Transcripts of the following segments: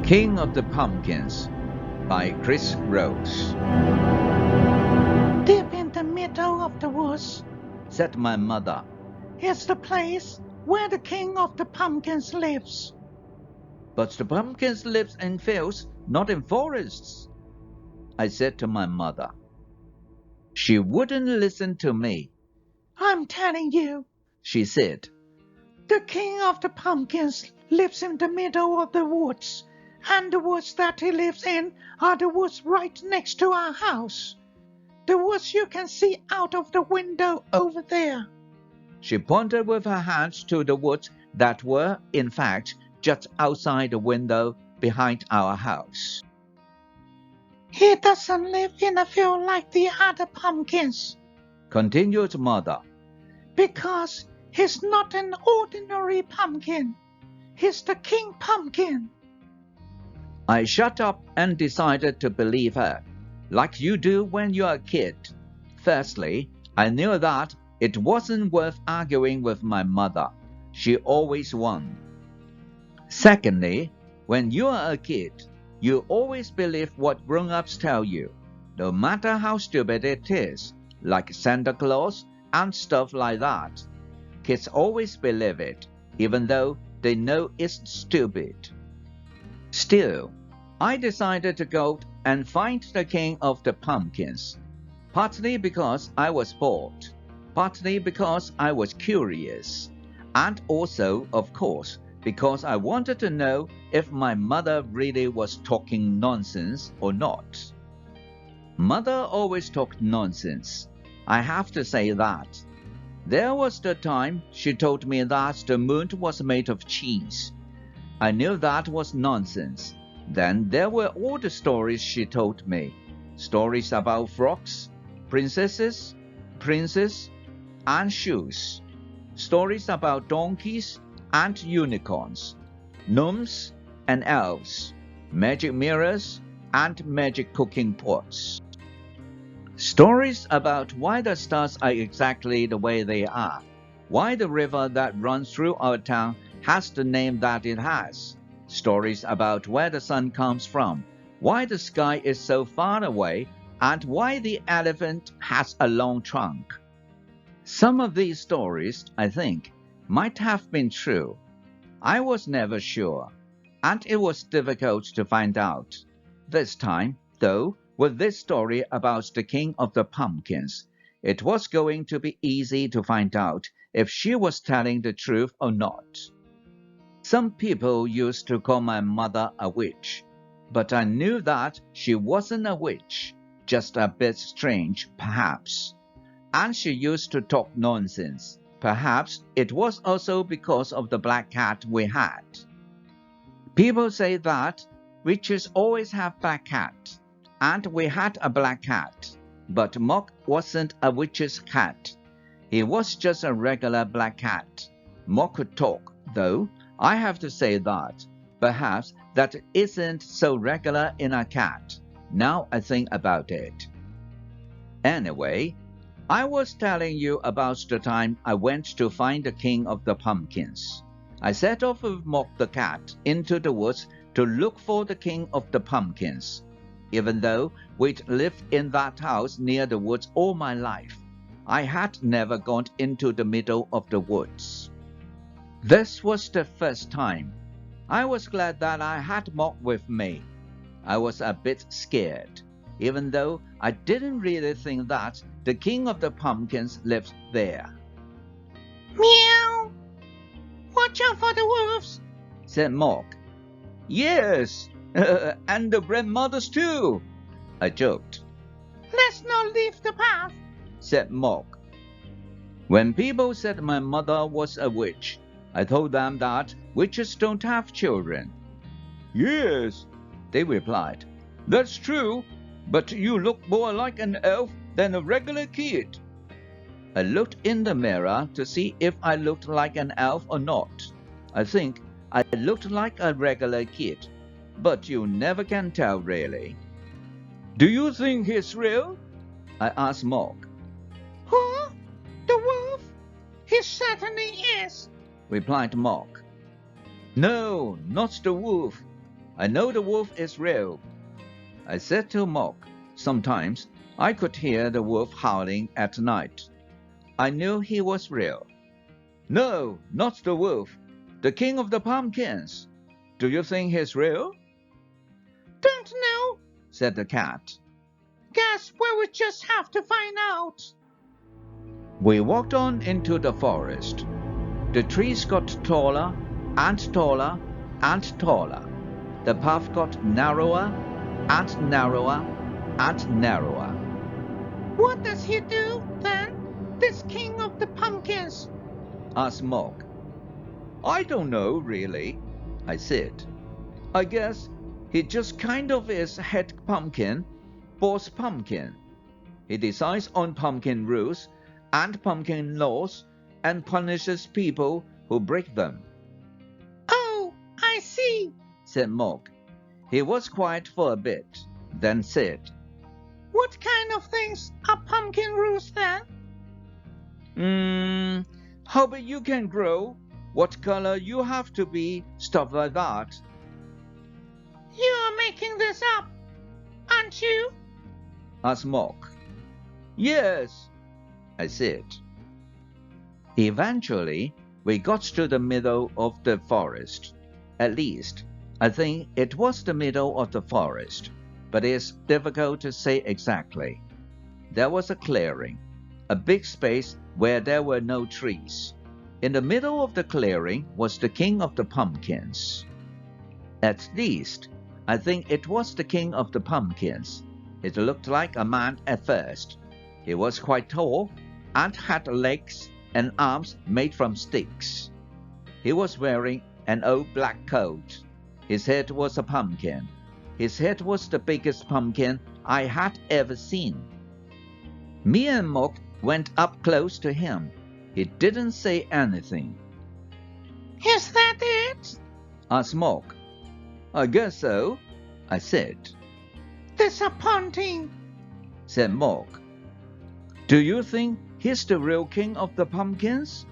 King of the Pumpkins by Chris Rose. Deep in the middle of the woods, said my mother, is the place where the king of the pumpkins lives. But the pumpkins live in fields, not in forests, I said to my mother. She wouldn't listen to me. I'm telling you, she said. The king of the pumpkins lives in the middle of the woods, and the woods that he lives in are the woods right next to our house. The woods you can see out of the window over there. She pointed with her hands to the woods that were, in fact, just outside the window behind our house. He doesn't live in a field like the other pumpkins, continued Mother, because he's not an ordinary pumpkin. He's the king pumpkin. I shut up and decided to believe her, like you do when you're a kid. Firstly, I knew that it wasn't worth arguing with my mother. She always won. Secondly, when you are a kid, you always believe what grown-ups tell you, no matter how stupid it is, like Santa Claus and stuff like that. Kids always believe it, even though they know it's stupid. Still, I decided to go and find the king of the pumpkins, partly because I was bored, partly because I was curious, and also, of course, because I wanted to know if my mother really was talking nonsense or not. Mother always talked nonsense. I have to say that. There was the time she told me that the moon was made of cheese. I knew that was nonsense. Then there were all the stories she told me. Stories about frogs, princesses, princes, and shoes. Stories about donkeys and unicorns, gnomes and elves, magic mirrors and magic cooking pots. Stories about why the stars are exactly the way they are, why the river that runs through our town has the name that it has, stories about where the sun comes from, why the sky is so far away, and why the elephant has a long trunk. Some of these stories, I think, might have been true. I was never sure, and it was difficult to find out. This time, though, with this story about the king of the pumpkins, it was going to be easy to find out if she was telling the truth or not. Some people used to call my mother a witch, but I knew that she wasn't a witch, just a bit strange, perhaps. And she used to talk nonsense. Perhaps it was also because of the black cat we had. People say that witches always have black cats, and we had a black cat. But Mock wasn't a witch's cat. He was just a regular black cat. Mock could talk, though. I have to say that. Perhaps that isn't so regular in a cat, now I think about it. Anyway, I was telling you about the time I went to find the king of the pumpkins. I set off with Mock the cat into the woods to look for the king of the pumpkins. Even though we'd lived in that house near the woods all my life, I had never gone into the middle of the woods. This was the first time. I was glad that I had Mock with me. I was a bit scared, even though I didn't really think that the king of the pumpkins lived there. Meow! Watch out for the wolves, said Mock. Yes, and the grandmothers too, I joked. Let's not leave the path, said Mock. When people said my mother was a witch, I told them that witches don't have children. Yes, they replied. That's true, but you look more like an elf than a regular kid. I looked in the mirror to see if I looked like an elf or not. I think I looked like a regular kid, but you never can tell really. Do you think he's real? I asked Mock. Huh? The wolf? He certainly is, replied Mock. No, not the wolf. I know the wolf is real, I said to Mok. Sometimes I could hear the wolf howling at night. I knew he was real. No, not the wolf. The king of the pumpkins. Do you think he's real? Don't know, said the cat. Guess we would just have to find out. We walked on into the forest. The trees got taller and taller and taller. The path got narrower and narrower and narrower. What does he do, then, this king of the pumpkins? Asked Mok. I don't know, really, I said. I guess he just kind of is head pumpkin, boss pumpkin. He decides on pumpkin rules and pumpkin laws and punishes people who break them. Oh, I see, said Mok. He was quiet for a bit, then said, What kind of things are pumpkin rules then? How big you can grow, what color you have to be, stuff like that. You are making this up, aren't you? Asked Mok. Yes, I said. Eventually, we got to the middle of the forest. At least, I think it was the middle of the forest, but it's difficult to say exactly. There was a clearing, a big space where there were no trees. In the middle of the clearing was the king of the pumpkins. At least, I think it was the king of the pumpkins. It looked like a man at first. He was quite tall and had legs and arms made from sticks. He was wearing an old black coat. His head was a pumpkin. His head was the biggest pumpkin I had ever seen. Me and Mok went up close to him. He didn't say anything. Is that it? Asked Mok. I guess so, I said. Disappointing, said Mok. Do you think he's the real king of the pumpkins?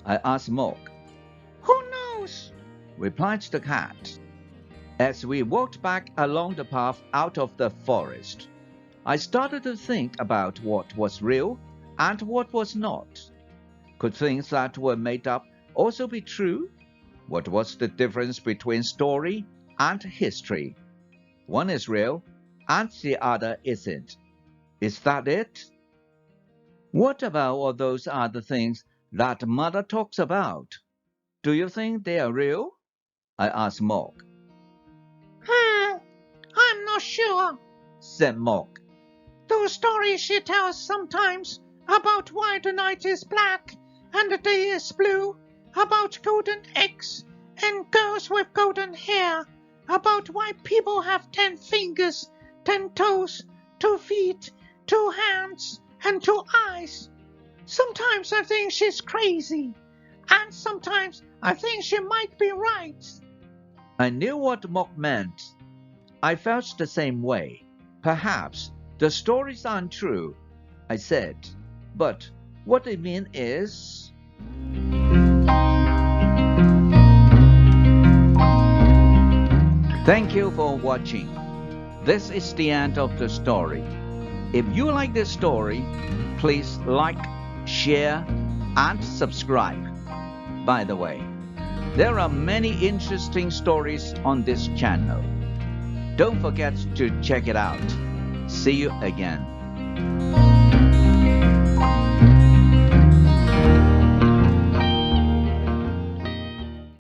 I asked Mok. Who knows? Replied the cat. As we walked back along the path out of the forest, I started to think about what was real and what was not. Could things that were made up also be true? What was the difference between story and history? One is real and the other isn't. Is that it? What about all those other things that Mother talks about? Do you think they are real? I asked Mok. I'm not sure, said Mok. Those stories she tells sometimes about why the night is black and the day is blue, about golden eggs and girls with golden hair, about why people have 10 fingers, 10 toes, 2 feet, 2 hands, and 2 eyes. Sometimes I think she's crazy, and sometimes I think she might be right. I knew what Mok meant. I felt the same way. Perhaps the stories aren't true, I said. But what they mean is... Thank you for watching. This is the end of the story. If you like this story, please like, share, and subscribe. By the way, there are many interesting stories on this channel. Don't forget to check it out. See you again.